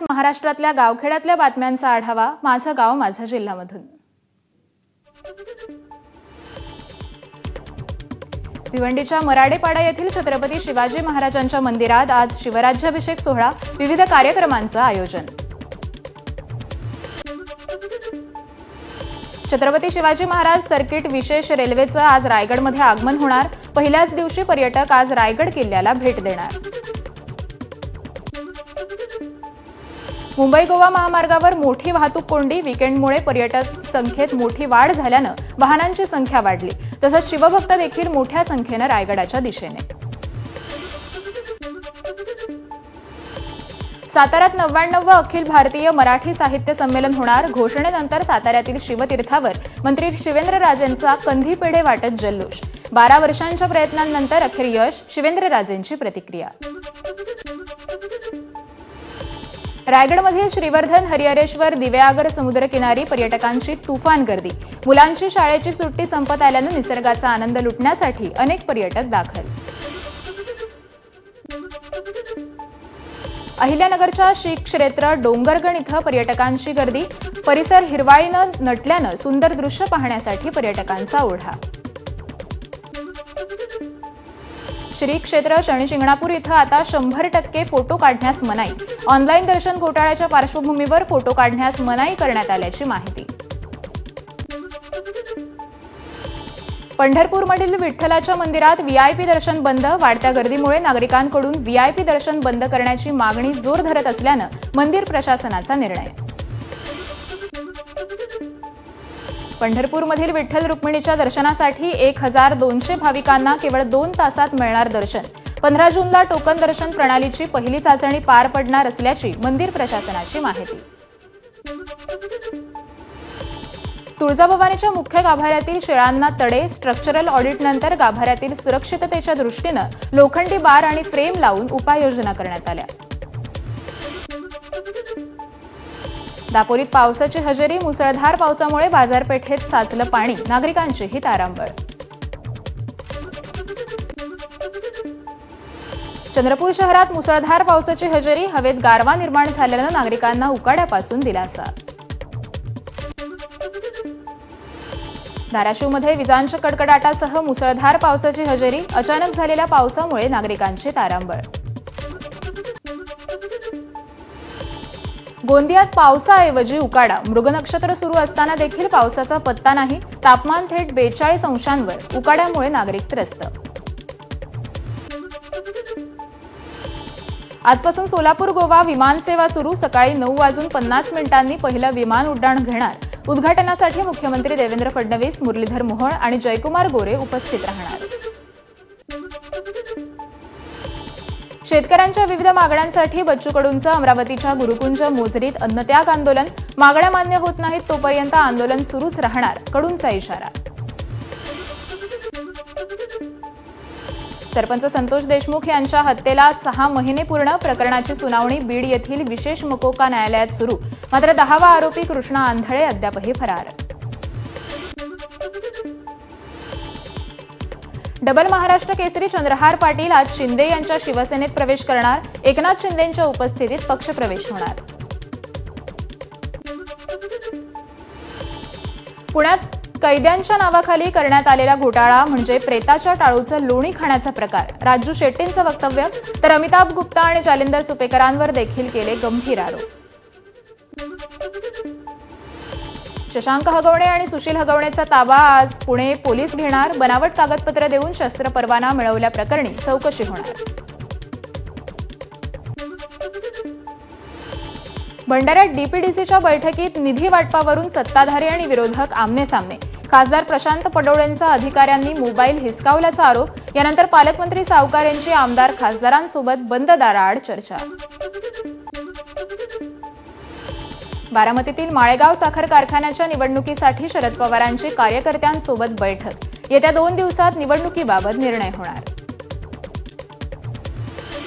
महाराष्ट्रातल्या गावखेड्यातल्या बातम्यांचा आढावा माझं गाव माझा जिल्ह्यामधून। भिवंडीच्या मराडेपाडा येथील छत्रपती शिवाजी महाराजांच्या मंदिरात आज शिवराज्याभिषेक सोहळा, विविध कार्यक्रमांचं आयोजन। छत्रपती शिवाजी महाराज सर्किट विशेष रेल्वेचं आज रायगडमध्ये आगमन होणार। पहिल्याच दिवशी पर्यटक आज रायगड किल्ल्याला भेट देणार। मुंबई गोवा महामार्गावर मोठी वाहतूक कोंडी, वीकेंडमुळे पर्यटक संख्येत मोठी वाढ झाल्यानं वाहनांची संख्या वाढली। तसंच शिवभक्त देखील मोठ्या संख्येनं रायगडाच्या दिशेने। साताऱ्यात 99वे अखिल भारतीय मराठी साहित्य संमेलन होणार। घोषणेनंतर साताऱ्यातील शिवतीर्थावर मंत्री शिवेंद्रराजेंचा कंदी पेढे वाटत जल्लोष। 12 वर्षांच्या प्रयत्नांनंतर अखेर यश, शिवेंद्रराजेंची प्रतिक्रिया। रायगडमधील श्रीवर्धन हरिहरेश्वर दिवेआगर समुद्रकिनारी पर्यटकांची तुफान गर्दी। मुलांची शाळेची सुट्टी संपत आल्यानं निसर्गाचा आनंद लुटण्यासाठी अनेक पर्यटक दाखल। अहिल्यानगरच्या श्री क्षेत्र डोंगरगण इथं पर्यटकांची गर्दी। परिसर हिरवाईनं नटल्यानं सुंदर दृश्य पाहण्यासाठी पर्यटकांचा ओढा। श्री क्षेत्र शनी शिंगणापूर इथं आता 100% फोटो काढण्यास मनाई। ऑनलाईन दर्शन घोटाळ्याच्या पार्श्वभूमीवर फोटो काढण्यास मनाई करण्यात आल्याची माहिती। पंढरपूरमधील विठ्ठलाच्या मंदिरात व्हीआयपी दर्शन बंद। वाढत्या गर्दीमुळे नागरिकांकडून व्हीआयपी दर्शन बंद करण्याची मागणी जोर धरत असल्यानं मंदिर प्रशासनाचा निर्णय। पंढरपूरमधील विठ्ठल रुक्मिणीच्या दर्शनासाठी 1200 भाविकांना केवळ 2 तासात मिळणार दर्शन। 15 जूनला टोकन दर्शन प्रणालीची पहिली चाचणी पार पडणार असल्याची मंदिर प्रशासनाची माहिती। तुळजाभवानीच्या मुख्य गाभाऱ्यातील शेळांना तडे। स्ट्रक्चरल ऑडिटनंतर गाभाऱ्यातील सुरक्षिततेच्या दृष्टीनं लोखंडी बार आणि फ्रेम लावून उपाययोजना करण्यात आल्या। दापोलीत पावसाची हजेरी। मुसळधार पावसामुळे बाजारपेठेत साचलं पाणी, नागरिकांचीही तारांबळ। चंद्रपूर शहरात मुसळधार पावसाची हजेरी। हवेत गारवा निर्माण झाल्यानं नागरिकांना उकाड्यापासून दिलासा। धाराशिवमध्ये विजांच्या कडकडाटासह मुसळधार पावसाची हजेरी। अचानक झालेल्या पावसामुळे नागरिकांची तारांबळ। गोंदियात पावसाऐवजी उकाडा। मृग नक्षत्र सुरू असताना देखील पावसाचा पत्ता नाही। तापमान थेट 42 अंशांवर। उकाड्यामुळे नागरिक त्रस्त। आजपासून सोलापूर गोवा विमानसेवा सुरू। सकाळी 9:50 पहिलं विमान उड्डाण घेणार। उद्घाटनासाठी मुख्यमंत्री देवेंद्र फडणवीस, मुरलीधर मोहोळ आणि जयकुमार गोरे उपस्थित राहणार। शेतकऱ्यांच्या विविध मागण्यांसाठी बच्चू कडूंचं अमरावतीच्या गुरुकुंज मोझरीत अन्नत्याग आंदोलन। मागण्या मान्य होत नाहीत तोपर्यंत आंदोलन सुरूच राहणार, कडूंचा इशारा। सरपंच संतोष देशमुख यांच्या हत्येला 6 महिने पूर्ण। प्रकरणाची सुनावणी बीड येथील विशेष मकोका न्यायालयात सुरू। मात्र 10वा आरोपी कृष्णा आंधळे अद्यापही फरार। डबल महाराष्ट्र केसरी चंद्रहार पाटील आज शिंदे यांच्या शिवसेनेत प्रवेश करणार। एकनाथ शिंदेंच्या उपस्थितीत पक्षप्रवेश होणार। पुण्यात कैद्यांच्या नावाखाली करण्यात आलेला घोटाळा म्हणजे प्रेताच्या टाळूचं लोणी खाण्याचा प्रकार। राजू शेट्टींचं वक्तव्य, तर अमिताभ गुप्ता आणि जालिंदर सुपेकरांवर देखील केले गंभीर आरोप। शशांक हगवणे आणि सुशील हगवणेचा ताबा आज पुणे पोलीस घेणार। बनावट कागदपत्र देऊन शस्त्र परवाना मिळवल्याप्रकरणी चौकशी होणार। भंडाऱ्यात डीपीडीसीच्या बैठकीत निधी वाटपावरून सत्ताधारी आणि विरोधक आमनेसामने। खासदार प्रशांत पडोळेंचा अधिकाऱ्यांनी मोबाईल हिसकावल्याचा आरोप। यानंतर पालकमंत्री सावकार यांची आमदार खासदारांसोबत बंद दाराआड चर्चा। बारामतीतील माळेगाव साखर कारखान्याच्या निवडणुकीसाठी शरद पवारांची कार्यकर्त्यांसोबत बैठक। येत्या 2 दिवसात निवडणुकीबाबत निर्णय होणार।